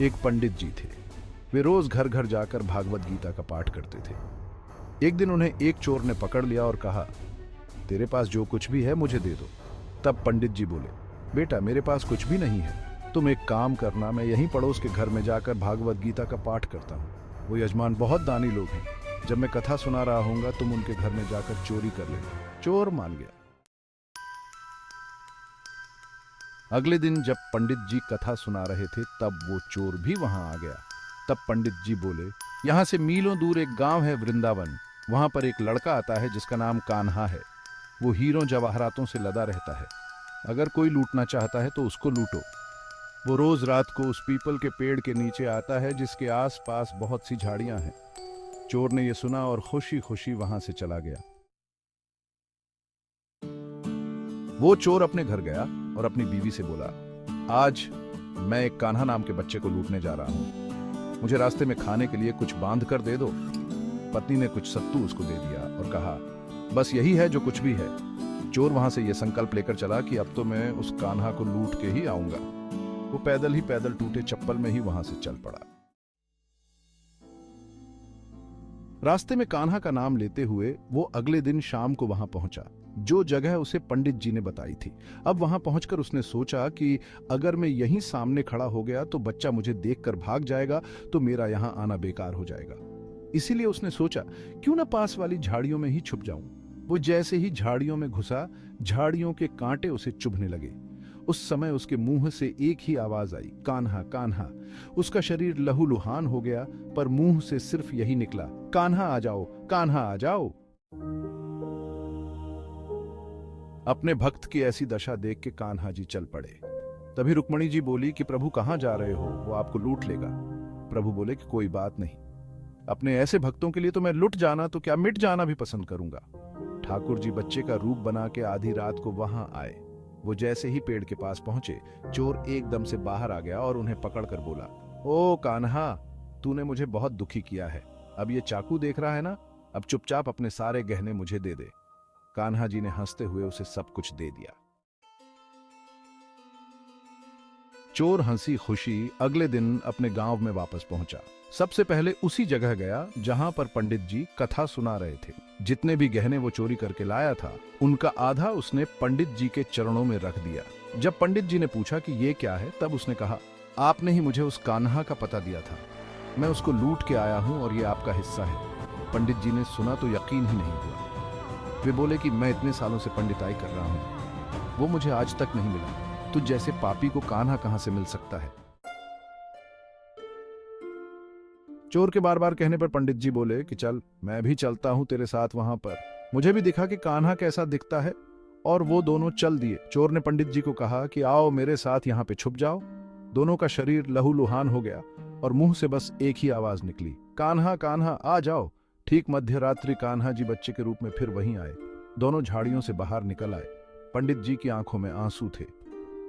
एक पंडित जी थे। वे रोज घर घर जाकर भागवत गीता का पाठ करते थे। एक दिन उन्हें एक चोर ने पकड़ लिया और कहा, तेरे पास जो कुछ भी है मुझे दे दो। तब पंडित जी बोले, बेटा मेरे पास कुछ भी नहीं है, तुम एक काम करना, मैं यहीं पड़ोस के घर में जाकर भागवत गीता का पाठ करता हूँ। वो यजमान बहुत दानी लोग हैं, जब मैं कथा सुना रहा हूँगा तुम उनके घर में जाकर चोरी कर लेना। चोर मान गया। अगले दिन जब पंडित जी कथा सुना रहे थे तब वो चोर भी वहां आ गया। तब पंडित जी बोले, यहां से मीलों दूर एक गांव है वृंदावन, वहां पर एक लड़का आता है जिसका नाम कान्हा है। वो हीरों जवाहरातों से लदा रहता है, अगर कोई लूटना चाहता है तो उसको लूटो। वो रोज रात को उस पीपल के पेड़ के नीचे आता है जिसके आसपास बहुत सी झाड़ियां हैं। चोर ने यह सुना और खुशी खुशी वहां से चला गया। वो चोर अपने घर गया और अपनी बीवी से बोला, आज मैं एक कान्हा नाम के बच्चे को लूटने जा रहा हूं, मुझे रास्ते में खाने के लिए कुछ बांध कर दे दो। पत्नी ने कुछ सत्तू उसको दे दिया और कहा, बस यही है जो कुछ भी है। चोर वहां से यह संकल्प लेकर चला कि अब तो मैं उस कान्हा को लूट के ही आऊंगा। वो पैदल ही पैदल टूटे चप्पल में ही वहां से चल पड़ा। रास्ते में कान्हा का नाम लेते हुए वो अगले दिन शाम को वहां पहुंचा, जो जगह उसे पंडित जी ने बताई थी। अब वहां पहुंचकर उसने सोचा कि अगर मैं यहीं सामने खड़ा हो गया तो बच्चा मुझे देखकर भाग जाएगा, तो मेरा यहां आना बेकार हो जाएगा। इसीलिए उसने सोचा, क्यों ना पास वाली झाड़ियों में ही छुप जाऊं। वो जैसे ही झाड़ियों में घुसा, झाड़ियों के कांटे उसे चुभने लगे। उस समय उसके मुंह से एक ही आवाज आई, कान्हा कान्हा। उसका शरीर लहूलुहान हो गया, पर मुंह से सिर्फ यही निकला, कान्हा आ जाओ, कान्हा आ जाओ। अपने भक्त की ऐसी दशा देख के कान्हा जी चल पड़े। तभी रुक्मणी जी बोली कि प्रभु कहां जा रहे हो, वो आपको लूट लेगा। प्रभु बोले कि कोई बात नहीं, अपने ऐसे भक्तों के लिए तो मैं लुट जाना तो क्या मिट जाना भी पसंद करूंगा। ठाकुर जी बच्चे का रूप बना के आधी रात को वहां आए। वो जैसे ही पेड़ के पास पहुंचे, चोर एकदम से बाहर आ गया और उन्हें पकड़कर बोला, ओ कान्हा, तूने मुझे बहुत दुखी किया है। अब ये चाकू देख रहा है ना, अब चुपचाप अपने सारे गहने मुझे दे दे। कान्हा जी ने हंसते हुए उसे सब कुछ दे दिया। चोर हंसी खुशी अगले दिन अपने गांव में वापस पहुंचा। सबसे पहले उसी जगह गया जहां पर पंडित जी कथा सुना रहे थे। जितने भी गहने वो चोरी करके लाया था, उनका आधा उसने पंडित जी के चरणों में रख दिया। जब पंडित जी ने पूछा कि ये क्या है, तब उसने कहा, आपने ही मुझे उस कान्हा का पता दिया था, मैं उसको लूट के आया हूं और ये आपका हिस्सा है। पंडित जी ने सुना तो यकीन ही नहीं हुआ। वे बोले कि मैं इतने सालों से पंडिताई कर रहा हूं, वो मुझे आज तक नहीं मिला, तुझ जैसे पापी को कान्हा कहां से मिल सकता है। चोर के बार बार कहने पर पंडित जी बोले कि चल मैं भी चलता हूं तेरे साथ वहां पर, मुझे भी दिखा कि कान्हा कैसा दिखता है। और वो दोनों चल दिए। चोर ने पंडित जी को कहा कि आओ मेरे साथ यहाँ पे छुप जाओ। दोनों का शरीर लहूलुहान हो गया और मुंह से बस एक ही आवाज निकली, कान्हा कान्हा आ जाओ। ठीक मध्य रात्रि कान्हा जी बच्चे के रूप में फिर वहीं आए। दोनों झाड़ियों से बाहर निकल आए। पंडित जी की आंखों में आंसू थे,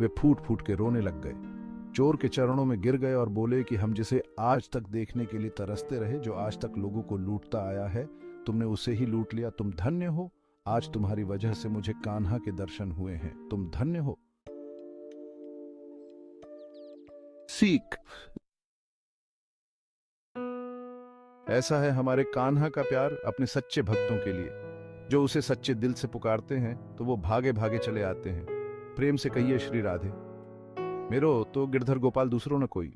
वे फूट फूट के रोने लग गए। चोर के चरणों में गिर गए और बोले कि हम जिसे आज तक देखने के लिए तरसते रहे, जो आज तक लोगों को लूटता आया है, तुमने उसे ही लूट लिया। तुम धन्य हो, आज तुम्हारी वजह से मुझे कान्हा के दर्शन हुए हैं, तुम धन्य हो। सीख ऐसा है हमारे कान्हा का प्यार अपने सच्चे भक्तों के लिए। जो उसे सच्चे दिल से पुकारते हैं तो वो भागे भागे चले आते हैं। प्रेम से कहिए श्री राधे। मेरो तो गिरधर गोपाल दूसरों न कोई।